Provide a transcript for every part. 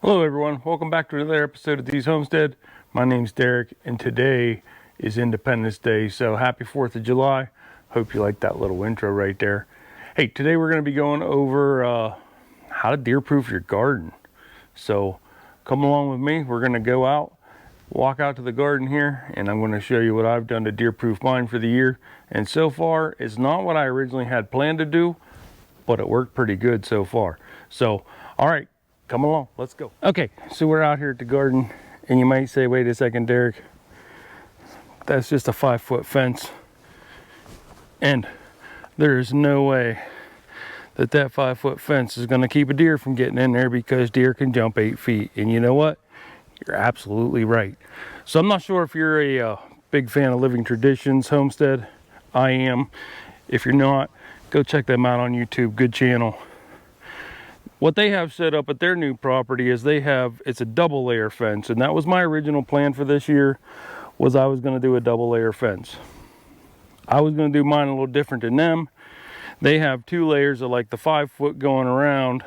Hello everyone, welcome back to another episode of D's Homestead. My name's Derek and today is Independence Day, so happy 4th of July. Hope you like that little intro right there. Hey, today we're going to be going over how to deer-proof your garden. So come along with me, we're going to go out, walk out to the garden here, and I'm going to show you what I've done to deer-proof mine for the year. And so far, it's not what I originally had planned to do, but it worked pretty good so far. So, all right. Come along, let's go. Okay, so we're out here at the garden, and you might say, wait a second, Derek, that's just a 5-foot fence. And there is no way that 5-foot fence is gonna keep a deer from getting in there, because deer can jump 8 feet. And you know what? You're absolutely right. So I'm not sure if you're a big fan of Living Traditions Homestead. I am. If you're not, go check them out on YouTube, good channel. What they have set up at their new property is it's a double layer fence, and that was my original plan for this year, was I was going to do a double layer fence. I was going to do mine a little different than them. They have 2 layers of like the 5-foot going around,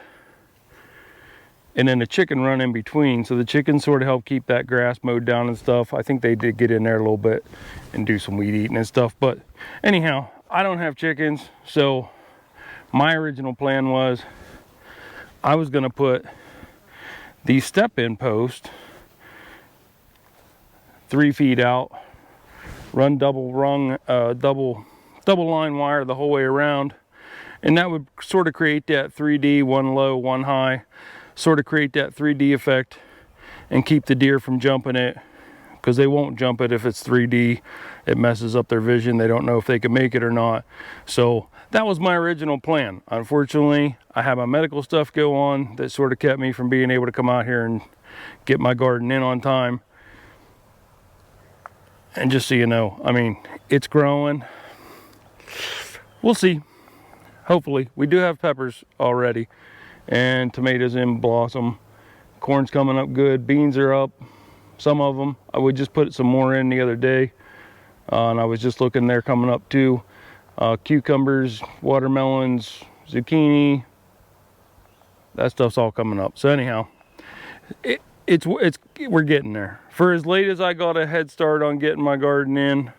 and then a chicken run in between, so the chickens sort of help keep that grass mowed down and stuff. I think they did get in there a little bit and do some weed eating and stuff, but anyhow, I don't have chickens, so my original plan was I was going to put these step-in posts 3 feet out, run double line wire the whole way around, and that would sort of create that 3D, one low, one high, sort of create that 3D effect and keep the deer from jumping it, because they won't jump it if it's 3D. It messes up their vision. They don't know if they can make it or not. So that was my original plan. Unfortunately, I had my medical stuff go on that sort of kept me from being able to come out here and get my garden in on time. And just so you know, I mean, it's growing. We'll see. Hopefully. We do have peppers already, and tomatoes in blossom. Corn's coming up good. Beans are up, some of them. I would just put some more in the other day, and I was just looking, there coming up too. Cucumbers, watermelons, zucchini, that stuff's all coming up. So anyhow, we're getting there. For as late as I got a head start on getting my garden in,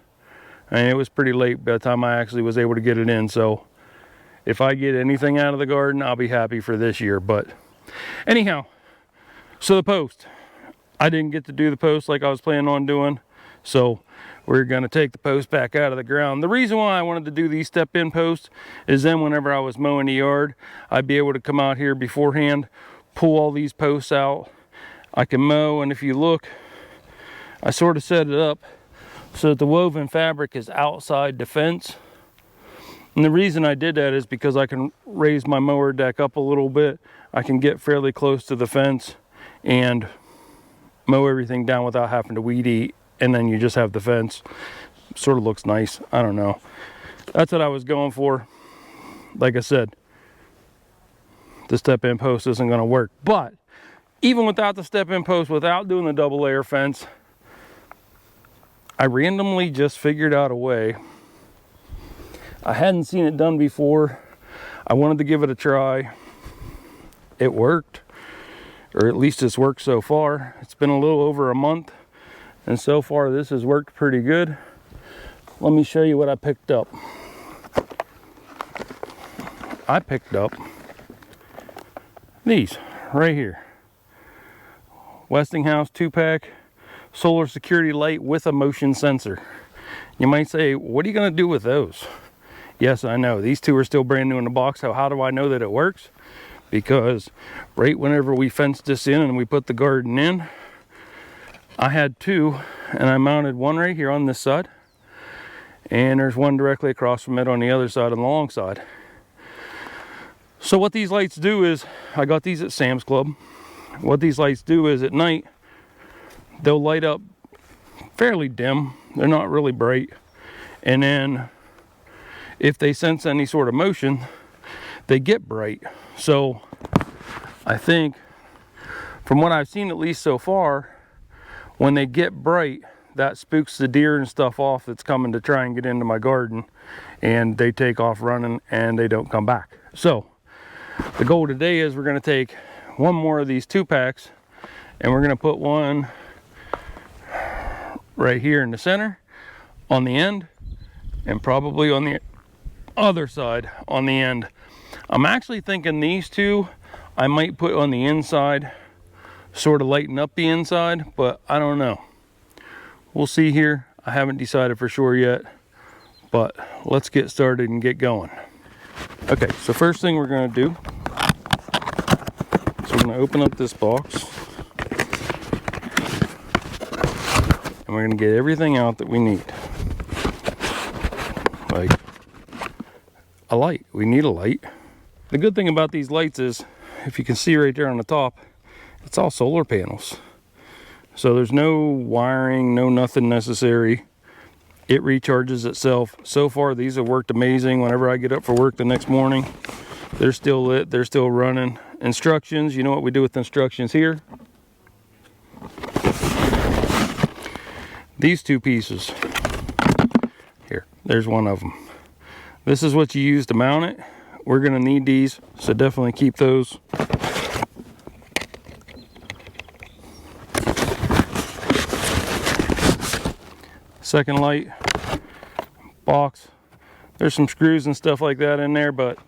and it was pretty late by the time I actually was able to get it in. So if I get anything out of the garden, I'll be happy for this year. But anyhow, so the post, I didn't get to do the post like I was planning on doing, so we're going to take the post back out of the ground. The reason why I wanted to do these step-in posts is then whenever I was mowing the yard, I'd be able to come out here beforehand, pull all these posts out. I can mow, and if you look, I sort of set it up so that the woven fabric is outside the fence. And the reason I did that is because I can raise my mower deck up a little bit. I can get fairly close to the fence and mow everything down without having to weed eat. And then you just have the fence. Sort of looks nice. I don't know. That's what I was going for. Like I said, the step-in post isn't going to work. But even without the step-in post, without doing the double layer fence, I randomly just figured out a way. I hadn't seen it done before. I wanted to give it a try. It worked. Or at least it's worked so far. It's been a little over a month, and so far this has worked pretty good. Let me show you what I picked up. I picked up these right here. Westinghouse 2-pack solar security light with a motion sensor. You might say, what are you going to do with those? Yes, I know. These 2 are still brand new in the box. So how do I know that it works? Because right whenever we fenced this in and we put the garden in, I had 2, and I mounted one right here on this side, and there's one directly across from it on the other side, on the long side. So what these lights do is, I got these at Sam's Club. What these lights do is at night, they'll light up fairly dim. They're not really bright. And then if they sense any sort of motion, they get bright. So I think, from what I've seen at least so far, when they get bright, that spooks the deer and stuff off that's coming to try and get into my garden, and they take off running and they don't come back. So the goal today is we're going to take one more of these 2-packs And we're gonna put one right here in the center on the end, and probably on the other side on the end. I'm actually thinking these two I might put on the inside, sort of lighten up the inside, but I don't know. We'll see here. I haven't decided for sure yet, but let's get started and get going. Okay, so first thing we're gonna do is we're gonna open up this box and we're gonna get everything out that we need. Like a light, we need a light. The good thing about these lights is, if you can see right there on the top, it's all solar panels. So there's no wiring, no nothing necessary. It recharges itself. So far, these have worked amazing. Whenever I get up for work the next morning, they're still lit, they're still running. Instructions, you know what we do with instructions here? These two pieces. Here, there's one of them. This is what you use to mount it. We're gonna need these, so definitely keep those. Second light box. There's some screws and stuff like that in there, but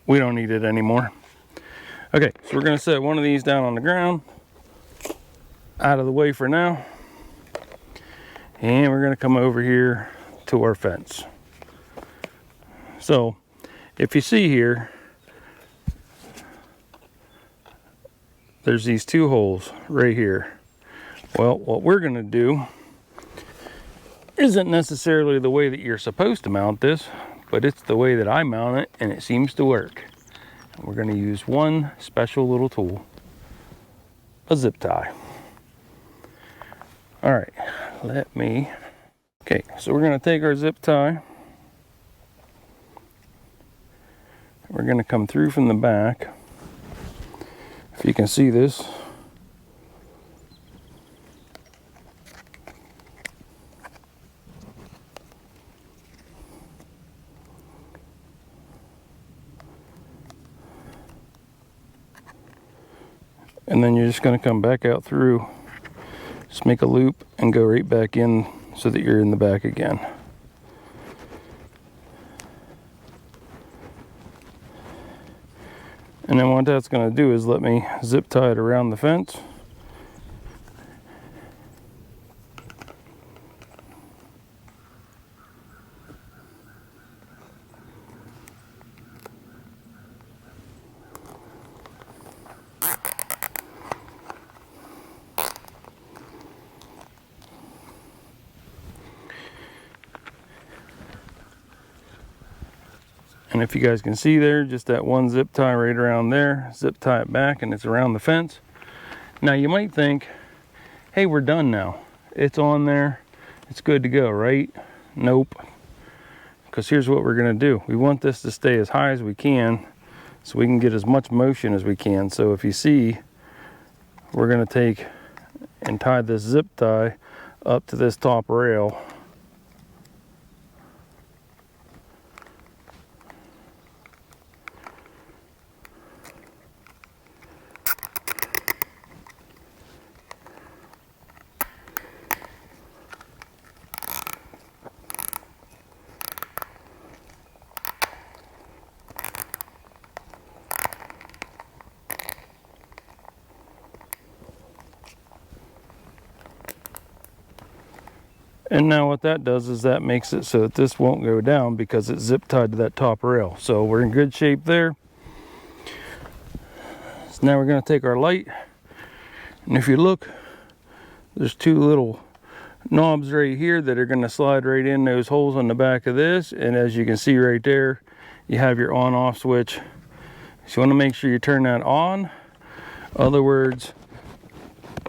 we don't need it anymore. Okay, so we're gonna set one of these down on the ground, out of the way for now. And we're gonna come over here to our fence. So, if you see here, there's these two holes right here. Well, what we're gonna do isn't necessarily the way that you're supposed to mount this, but it's the way that I mount it, and it seems to work. And we're gonna use one special little tool, a zip tie. All right, okay, so we're gonna take our zip tie. We're gonna come through from the back. If you can see this. And then you're just gonna come back out through, just make a loop and go right back in so that you're in the back again. And then what that's going to do is let me zip tie it around the fence. And if you guys can see there, just that one zip tie right around there, zip tie it back and it's around the fence. Now you might think, hey, we're done now. It's on there, it's good to go, right? Nope. Because here's what we're gonna do. We want this to stay as high as we can so we can get as much motion as we can. So if you see, we're gonna take and tie this zip tie up to this top rail. And now what that does is that makes it so that this won't go down because it's zip tied to that top rail. So we're in good shape there. So now we're going to take our light, and if you look, there's two little knobs right here that are going to slide right in those holes on the back of this. And as you can see right there, you have your on off switch. So you want to make sure you turn that on. Other words,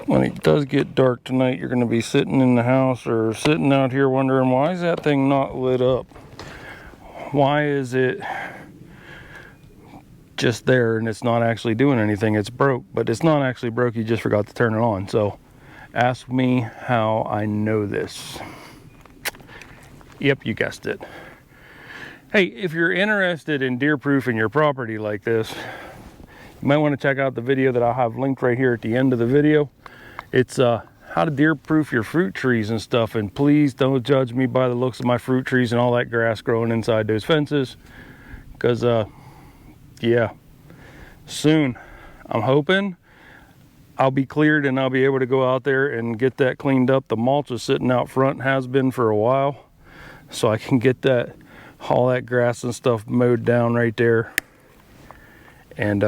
when it does get dark tonight, you're going to be sitting in the house or sitting out here wondering, why is that thing not lit up? Why is it just there and it's not actually doing anything? It's broke, but it's not actually broke. You just forgot to turn it on. So ask me how I know this. Yep, you guessed it. Hey, if you're interested in deer proofing your property like this, you might want to check out the video that I'll have linked right here at the end of the video. It's how to deer proof your fruit trees and stuff. And please don't judge me by the looks of my fruit trees and all that grass growing inside those fences, because yeah, soon I'm hoping I'll be cleared and I'll be able to go out there and get that cleaned up. The mulch is sitting out front, has been for a while, so I can get that, all that grass and stuff mowed down right there, and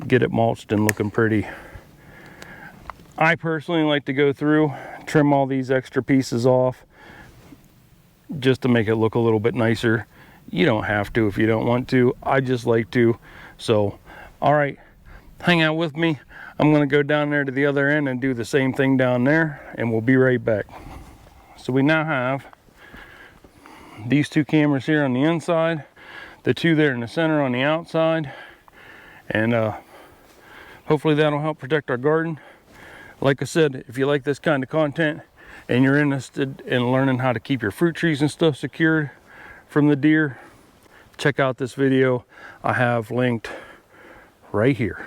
get it mulched and looking pretty. I personally like to go through, trim all these extra pieces off just to make it look a little bit nicer. You don't have to if you don't want to. I just like to. So, all right, hang out with me. I'm gonna go down there to the other end and do the same thing down there, and we'll be right back. So we now have these two cameras here on the inside, the two there in the center on the outside, and hopefully that'll help protect our garden. Like I said, if you like this kind of content and you're interested in learning how to keep your fruit trees and stuff secured from the deer, check out this video I have linked right here.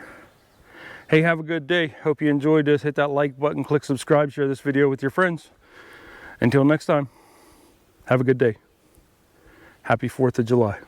Hey, have a good day. Hope you enjoyed this. Hit that like button, click subscribe, share this video with your friends. Until next time, have a good day. Happy 4th of July.